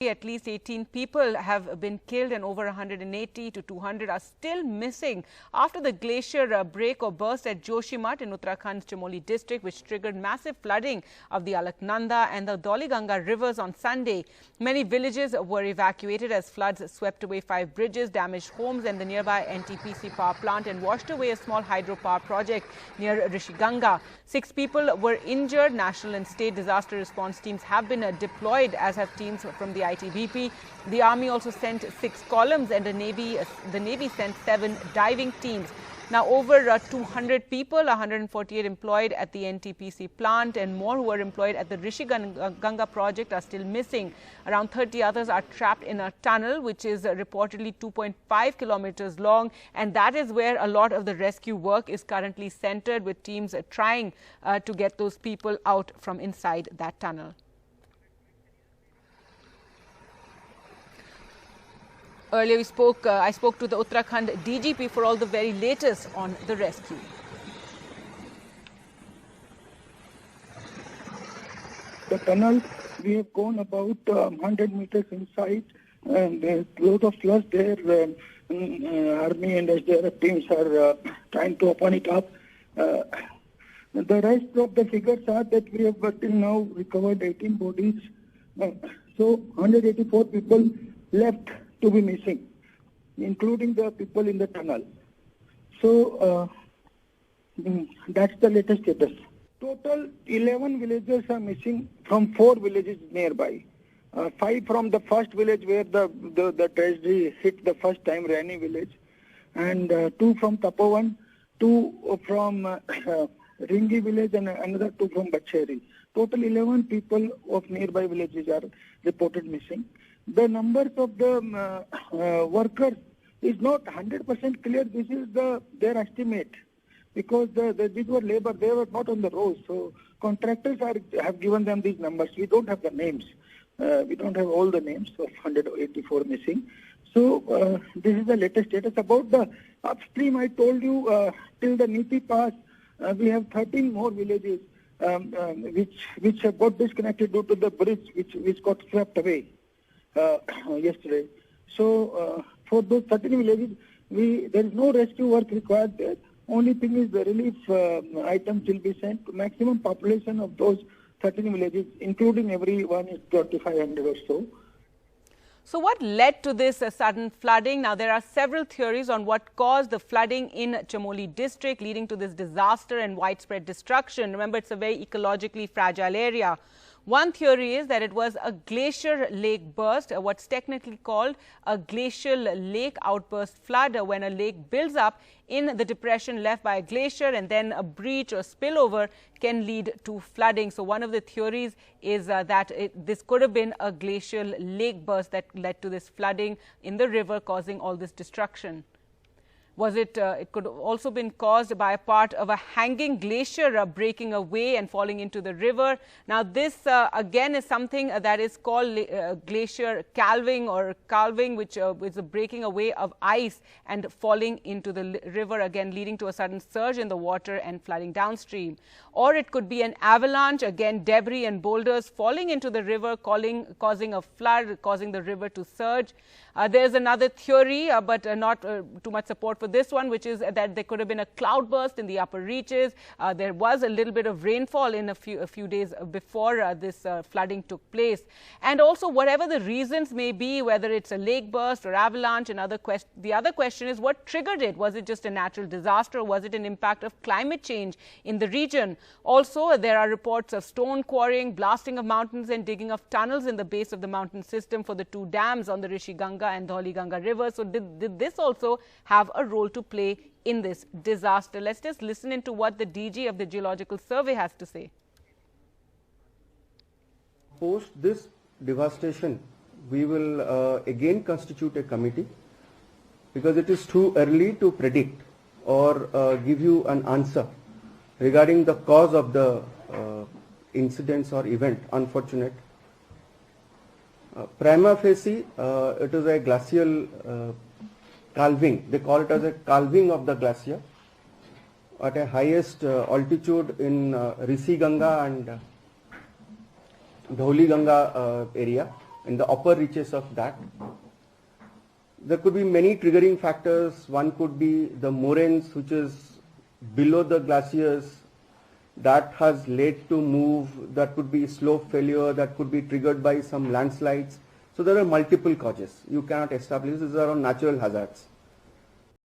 At least 18 people have been killed and over 180 to 200 are still missing after the glacier break or burst at Joshimath in Uttarakhand's Chamoli district, which triggered massive flooding of the Alaknanda and the Dhauli-Ganga rivers on Sunday. Many villages were evacuated as floods swept away 5 bridges, damaged homes and the nearby NTPC power plant and washed away a small hydropower project near Rishiganga. 6 people were injured. National and state disaster response teams have been deployed, as have teams from the ITBP. The army also sent 6 columns and the Navy sent 7 diving teams. Now, over 200 people, 148 employed at the NTPC plant and more who are employed at the Rishiganga project are still missing. Around 30 others are trapped in a tunnel, which is reportedly 2.5 kilometers long. And that is where a lot of the rescue work is currently centered, with teams trying to get those people out from inside that tunnel. Earlier I spoke to the Uttarakhand DGP for all the very latest on the rescue. The tunnel, we have gone about 100 meters inside, and there's a lot of floods there. Army and SDRF teams are trying to open it up. The rest of the figures are that we have till now recovered 18 bodies. So 184 people left to be missing, including the people in the tunnel. So that's the latest status. Total 11 villagers are missing from 4 villages nearby. 5 from the first village where the tragedy hit the first time, Rani village, and 2 from Tapovan, 2 from Ringi village, and another 2 from Bacheri. Total 11 people of nearby villages are reported missing. The numbers of the workers is not 100% clear. This is their estimate, because these were labor, they were not on the roads. So contractors have given them these numbers. We don't have the names. We don't have all the names of 184 missing. So this is the latest status. About the upstream, I told you till the Niti Pass, we have 13 more villages which have got disconnected due to the bridge which got swept away yesterday. So for those 13 villages, there is no rescue work required there. Only thing is the relief items will be sent. To maximum population of those 13 villages, including everyone, is 2,500 or so. So what led to this sudden flooding? Now, there are several theories on what caused the flooding in Chamoli district, leading to this disaster and widespread destruction. Remember, it's a very ecologically fragile area. One theory is that it was a glacier lake burst, what's technically called a glacial lake outburst flood, when a lake builds up in the depression left by a glacier and then a breach or spillover can lead to flooding. So one of the theories is that this could have been a glacial lake burst that led to this flooding in the river, causing all this destruction. Was it could also been caused by a part of a hanging glacier breaking away and falling into the river. Now, this again is something that is called glacier calving or calving, which is a breaking away of ice and falling into the river, again leading to a sudden surge in the water and flooding downstream. Or it could be an avalanche, again debris and boulders falling into the river, causing a flood, causing the river to surge. There's another theory, but not too much support for this one, which is that there could have been a cloudburst in the upper reaches. There was a little bit of rainfall in a few days before this flooding took place. And also, whatever the reasons may be, whether it's a lake burst or avalanche, the other question is what triggered it. Was it just a natural disaster, or was it an impact of climate change in the region? Also, there are reports of stone quarrying, blasting of mountains and digging of tunnels in the base of the mountain system for the 2 dams on the Rishiganga and Dhauli-Ganga rivers. So did this also have a role to play in this disaster? Let's just listen into what the DG of the Geological Survey has to say. Post this devastation, we will again constitute a committee, because it is too early to predict or give you an answer regarding the cause of the incidents or event, unfortunate. Prima facie, it is a glacial calving. They call it as a calving of the glacier at a highest altitude in Rishiganga and Dhauli-Ganga area in the upper reaches of that. There could be many triggering factors. One could be the moraines, which is below the glaciers, that has led to move. That could be slope failure, that could be triggered by some landslides. So there are multiple causes. You cannot establish. These are all natural hazards.